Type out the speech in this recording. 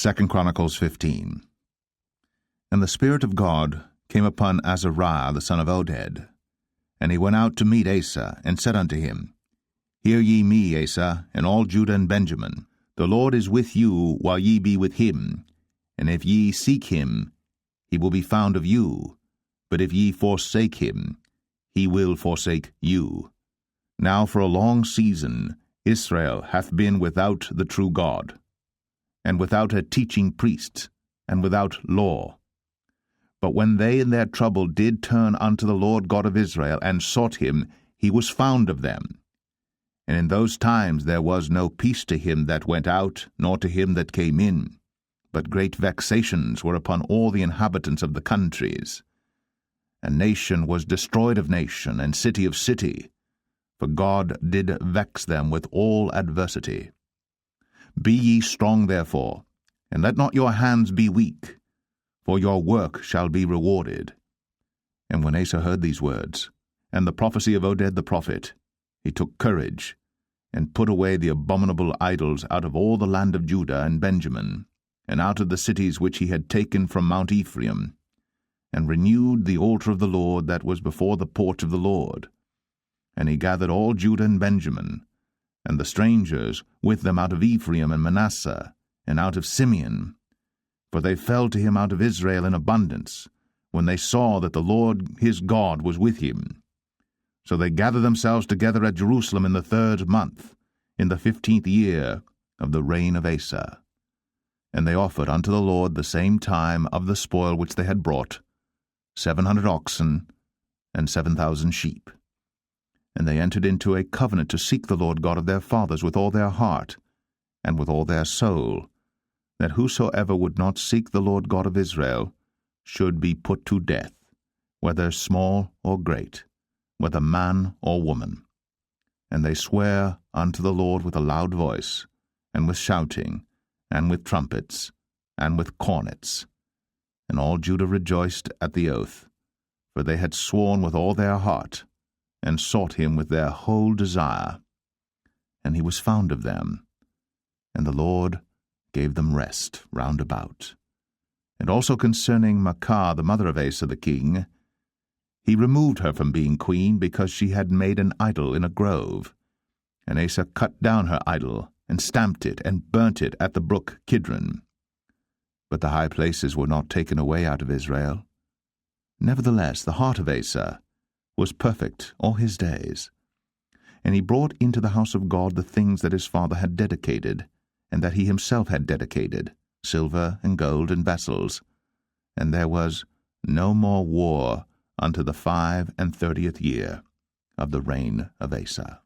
2 Chronicles 15. And the Spirit of God came upon Azariah the son of Oded. And he went out to meet Asa, and said unto him, Hear ye me, Asa, and all Judah and Benjamin. The Lord is with you while ye be with him. And if ye seek him, he will be found of you. But if ye forsake him, he will forsake you. Now for a long season Israel hath been without the true God, and without a teaching priest, and without law. But when they in their trouble did turn unto the Lord God of Israel, and sought him, he was found of them. And in those times there was no peace to him that went out, nor to him that came in, but great vexations were upon all the inhabitants of the countries. And nation was destroyed of nation, and city of city, for God did vex them with all adversity. Be ye strong therefore, and let not your hands be weak, for your work shall be rewarded. And when Asa heard these words, and the prophecy of Oded the prophet, he took courage, and put away the abominable idols out of all the land of Judah and Benjamin, and out of the cities which he had taken from Mount Ephraim, and renewed the altar of the Lord that was before the porch of the Lord. And he gathered all Judah and Benjamin, and the strangers with them out of Ephraim and Manasseh, and out of Simeon. For they fell to him out of Israel in abundance, when they saw that the Lord his God was with him. So they gathered themselves together at Jerusalem in the 3rd month, in the 15th year of the reign of Asa. And they offered unto the Lord the same time of the spoil which they had brought, 700 oxen and 7,000 sheep. And they entered into a covenant to seek the Lord God of their fathers with all their heart, and with all their soul, that whosoever would not seek the Lord God of Israel should be put to death, whether small or great, whether man or woman. And they swear unto the Lord with a loud voice, and with shouting, and with trumpets, and with cornets. And all Judah rejoiced at the oath, for they had sworn with all their heart, and sought him with their whole desire. And he was found of them, and the Lord gave them rest round about. And also concerning Maachah the mother of Asa the king, he removed her from being queen, because she had made an idol in a grove. And Asa cut down her idol, and stamped it, and burnt it at the brook Kidron. But the high places were not taken away out of Israel. Nevertheless the heart of Asa was perfect all his days. And he brought into the house of God the things that his father had dedicated, and that he himself had dedicated, silver and gold and vessels. And there was no more war unto the 35th year of the reign of Asa.